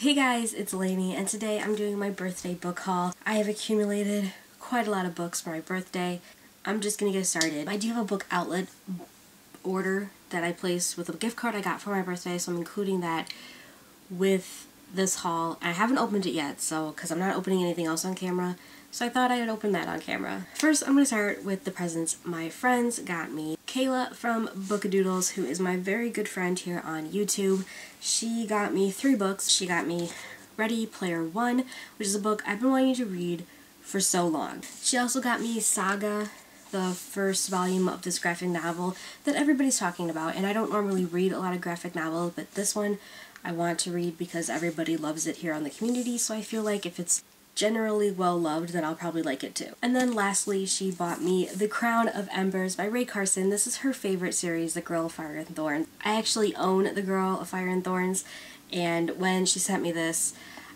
Hey guys, it's Lainey, and today I'm doing my birthday book haul. I have accumulated quite a lot of books for my birthday. I'm just gonna get started. I do have a book outlet order that I placed with a gift card I got for my birthday, so I'm including that with this haul. I haven't opened it yet, because I'm not opening anything else on camera, so I thought I would open that on camera. First, I'm going to start with the presents my friends got me. Kayla from Bookadoodles, who is my very good friend here on YouTube, she got me 3 books. She got me Ready Player One, which is a book I've been wanting to read for so long. She also got me Saga, the first volume of this graphic novel that everybody's talking about, and I don't normally read a lot of graphic novels, but this one I want to read because everybody loves it here on the community, so I feel like if it's generally well loved, then I'll probably like it too. And then lastly, she bought me The Crown of Embers by Rae Carson. This is her favorite series, The Girl of Fire and Thorns. I actually own The Girl of Fire and Thorns, and when she sent me this,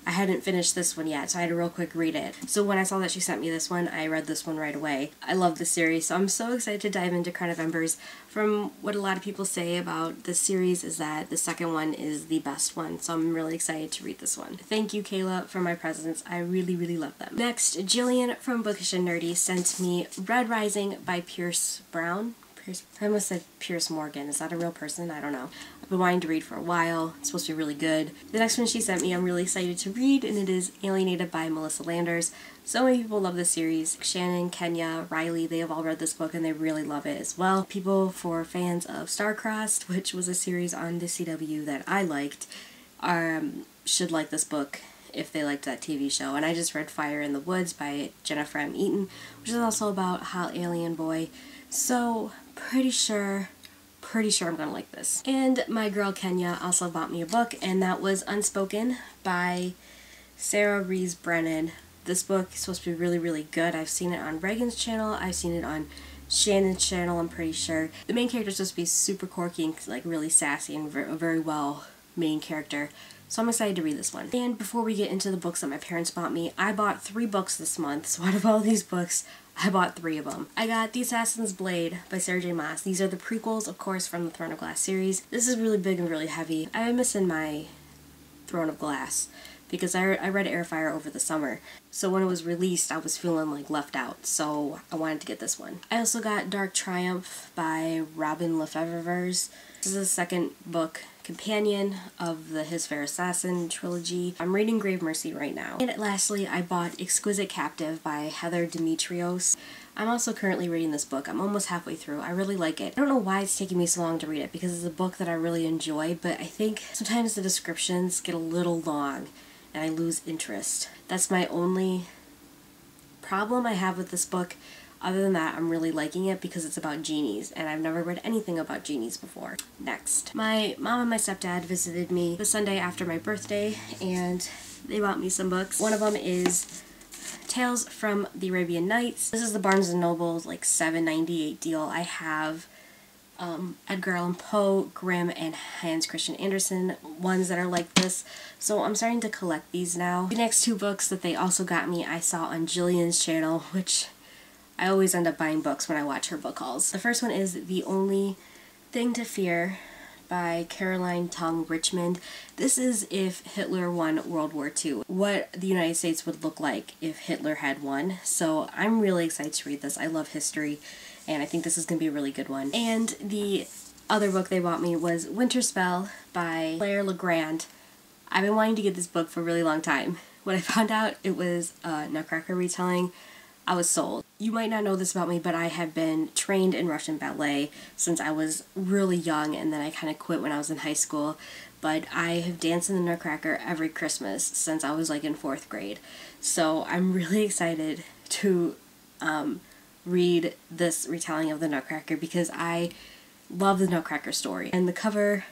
I hadn't finished this one yet, so I had to real quick read it. So when I saw that she sent me this one, I read this one right away. I love the series, so I'm so excited to dive into Crown of Embers. From what a lot of people say about this series is that the second one is the best one, so I'm really excited to read this one. Thank you, Kayla, for my presents. I really, really love them. Next, Jillian from Bookish and Nerdy sent me Red Rising by Pierce Brown. I almost said Pierce Morgan. Is that a real person? I don't know. I've been wanting to read for a while. It's supposed to be really good. The next one she sent me I'm really excited to read, and it is Alienated by Melissa Landers. So many people love this series. Shannon, Kenya, Riley, they have all read this book and they really love it as well. People for fans of Star-Crossed, which was a series on the CW that I liked, should like this book if they liked that TV show. And I just read Fire in the Woods by Jennifer M. Eaton, which is also about Hal Alien Boy. So pretty sure I'm gonna like this. And my girl Kenya also bought me a book, and that was Unspoken by Sarah Rees Brennan. This book is supposed to be really, really good. I've seen it on Reagan's channel, I've seen it on Shannon's channel, I'm pretty sure. The main character is supposed to be super quirky and like really sassy and a very well main character. So I'm excited to read this one. And before we get into the books that my parents bought me, I bought 3 books this month. So out of all these books, I bought 3 of them. I got The Assassin's Blade by Sarah J. Maas. These are the prequels, of course, from the Throne of Glass series. This is really big and really heavy. I've been missing my Throne of Glass because I read Airfire over the summer. So when it was released, I was feeling like left out. So I wanted to get this one. I also got Dark Triumph by Robin Lefevre's. This is the second book companion of the His Fair Assassin trilogy. I'm reading Grave Mercy right now. And lastly, I bought Exquisite Captive by Heather Demetrios. I'm also currently reading this book. I'm almost halfway through. I really like it. I don't know why it's taking me so long to read it, because it's a book that I really enjoy, but I think sometimes the descriptions get a little long and I lose interest. That's my only problem I have with this book. Other than that, I'm really liking it because it's about genies, and I've never read anything about genies before. Next, my mom and my stepdad visited me the Sunday after my birthday, and they bought me some books. One of them is Tales from the Arabian Nights. This is the Barnes & Noble like $7.98 deal. I have Edgar Allan Poe, Grimm, and Hans Christian Andersen, ones that are like this. So I'm starting to collect these now. The next 2 books that they also got me I saw on Jillian's channel, which I always end up buying books when I watch her book hauls. The first one is The Only Thing to Fear by Caroline Tung Richmond. This is if Hitler won World War II, what the United States would look like if Hitler had won. So I'm really excited to read this. I love history, and I think this is going to be a really good one. And the other book they bought me was Winter Spell by Claire Legrand. I've been wanting to get this book for a really long time. When I found out it was a Nutcracker retelling, I was sold. You might not know this about me, but I have been trained in Russian ballet since I was really young, and then I kind of quit when I was in high school. But I have danced in the Nutcracker every Christmas since I was like in 4th grade. So I'm really excited to read this retelling of the Nutcracker because I love the Nutcracker story, and the cover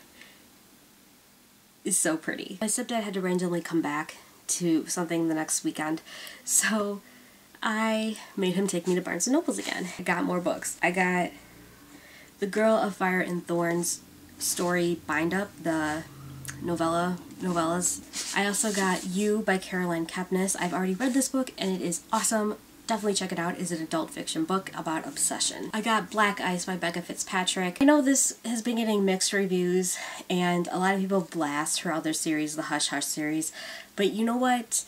is so pretty. My stepdad had to randomly come back to something the next weekend, so I made him take me to Barnes & Noble's again. I got more books. I got The Girl of Fire and Thorns story bind-up, the novellas. I also got You by Caroline Kepnes. I've already read this book and it is awesome. definitely check it out. It's an adult fiction book about obsession. I got Black Ice by Becca Fitzpatrick. I know this has been getting mixed reviews, and a lot of people blast her other series, the Hush Hush series, but you know what?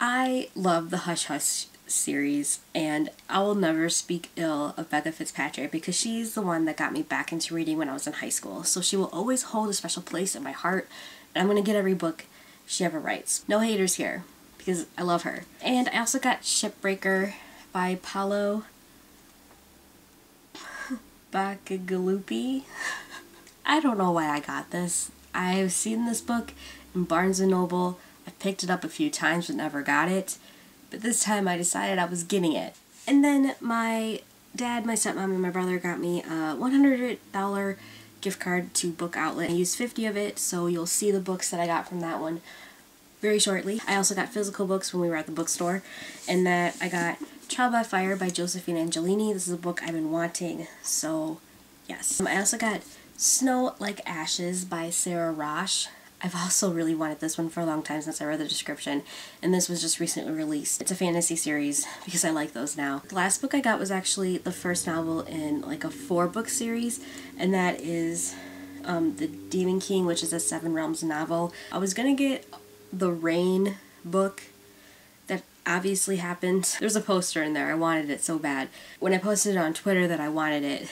I love the Hush Hush series, and I will never speak ill of Becca Fitzpatrick because she's the one that got me back into reading when I was in high school, so she will always hold a special place in my heart, and I'm going to get every book she ever writes. No haters here, because I love her. And I also got Shipbreaker by Paolo Bacigalupi. I don't know why I got this. I've seen this book in Barnes & Noble. I picked it up a few times but never got it. But this time I decided I was getting it. And then my dad, my stepmom, and my brother got me a $100 gift card to Book Outlet. I used 50 of it, so you'll see the books that I got from that one very shortly. I also got physical books when we were at the bookstore, and that I got Trial by Fire by Josephine Angelini. This is a book I've been wanting, so yes. I also got Snow Like Ashes by Sarah Rosh. I've also really wanted this one for a long time since I read the description, and this was just recently released. It's a fantasy series because I like those now. The last book I got was actually the first novel in like a 4-book series, and that is The Demon King, which is a 7 Realms novel. I was gonna get the Rain book that obviously happened. There's a poster in there. I wanted it so bad. When I posted it on Twitter that I wanted it,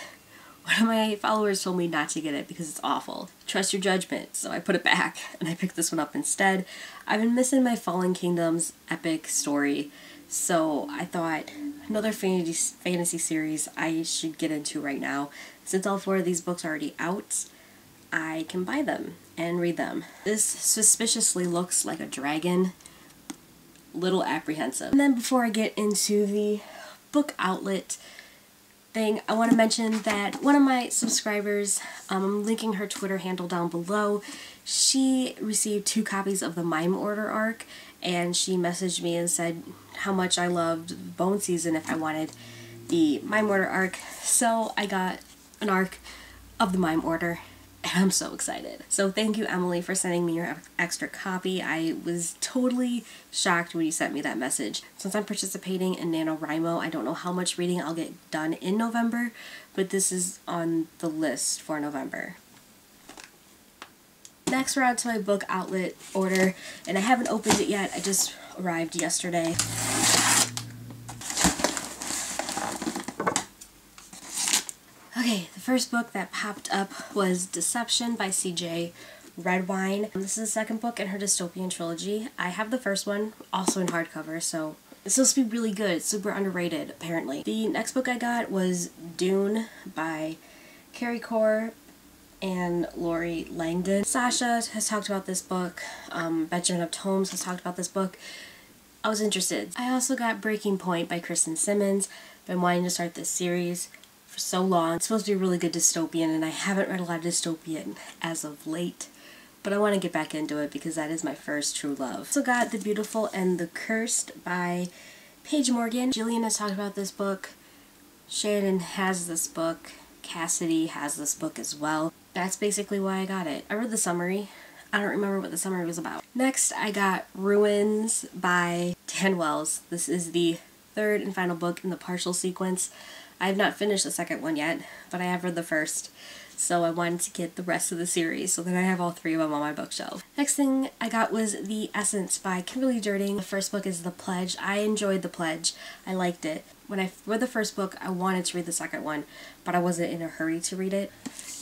one of my followers told me not to get it because it's awful. Trust your judgment. So I put it back and I picked this one up instead. I've been missing my Fallen Kingdoms epic story, so I thought another fantasy series I should get into right now. Since all 4 of these books are already out, I can buy them and read them. This suspiciously looks like a dragon. Little apprehensive. And then before I get into the Book Outlet thing, I want to mention that one of my subscribers, I'm linking her Twitter handle down below, she received 2 copies of the Mime Order arc, and she messaged me and said how much I loved Bone Season if I wanted the Mime Order arc, so I got an arc of the Mime Order, and I'm so excited. So thank you, Emily, for sending me your extra copy. I was totally shocked when you sent me that message. Since I'm participating in NaNoWriMo, I don't know how much reading I'll get done in November, but this is on the list for November. Next, we're on to my Book Outlet order, and I haven't opened it yet. I just arrived yesterday. Okay, the first book that popped up was Deception by C.J. Redwine. This is the second book in her dystopian trilogy. I have the first one, also in hardcover, so it's supposed to be really good. It's super underrated, apparently. The next book I got was Dune by Carrie Core and Lori Langdon. Sasha has talked about this book. Benjamin of Tomes has talked about this book. I was interested. I also got Breaking Point by Kristen Simmons. Been wanting to start this series for so long. It's supposed to be a really good dystopian, and I haven't read a lot of dystopian as of late, but I want to get back into it because that is my first true love. Also got The Beautiful and the Cursed by Paige Morgan. Jillian has talked about this book. Shannon has this book. Cassidy has this book as well. That's basically why I got it. I read the summary. I don't remember what the summary was about. Next, I got Ruins by Dan Wells. This is the 3rd and final book in the partial sequence. I have not finished the second one yet, but I have read the first, so I wanted to get the rest of the series, so then I have all 3 of them on my bookshelf. Next thing I got was The Essence by Kimberly Durding. The first book is The Pledge. I enjoyed The Pledge. I liked it. When I read the first book, I wanted to read the second one, but I wasn't in a hurry to read it.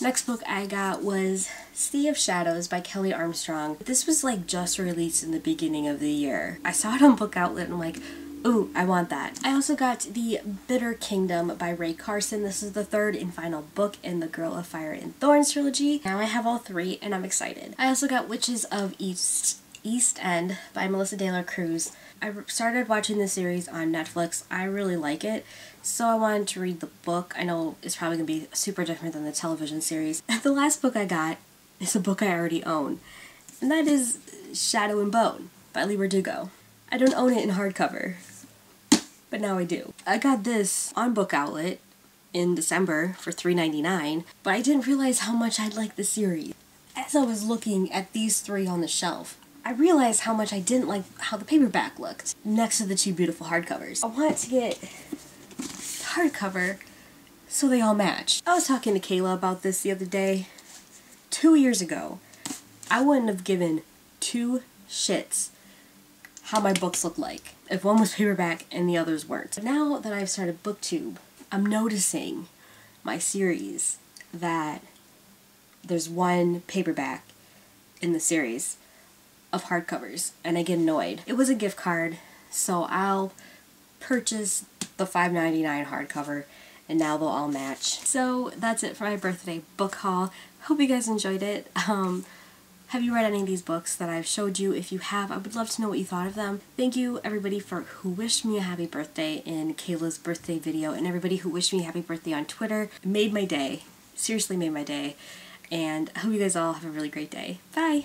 Next book I got was Sea of Shadows by Kelly Armstrong. This was like just released in the beginning of the year. I saw it on Book Outlet and I'm like, ooh, I want that. I also got The Bitter Kingdom by Ray Carson. This is the 3rd and final book in the Girl of Fire and Thorns trilogy. Now I have all 3 and I'm excited. I also got Witches of East End by Melissa De La Cruz. I started watching the series on Netflix. I really like it, so I wanted to read the book. I know it's probably going to be super different than the television series. The last book I got is a book I already own, and that is Shadow and Bone by Lee Verdugo. I don't own it in hardcover, but now I do. I got this on Book Outlet in December for $3.99, but I didn't realize how much I'd like the series. As I was looking at these 3 on the shelf, I realized how much I didn't like how the paperback looked next to the two beautiful hardcovers. I wanted to get hardcover so they all match. I was talking to Kayla about this the other day. 2 years ago, I wouldn't have given 2 shits how my books look like if one was paperback and the others weren't. But now that I've started BookTube, I'm noticing my series that there's one paperback in the series of hardcovers, and I get annoyed. It was a gift card, so I'll purchase the $5.99 hardcover, and now they'll all match. So that's it for my birthday book haul. Hope you guys enjoyed it. Have you read any of these books that I've showed you? If you have, I would love to know what you thought of them. Thank you everybody who wished me a happy birthday in Kayla's birthday video, and everybody who wished me a happy birthday on Twitter. It made my day. Seriously made my day. And I hope you guys all have a really great day. Bye!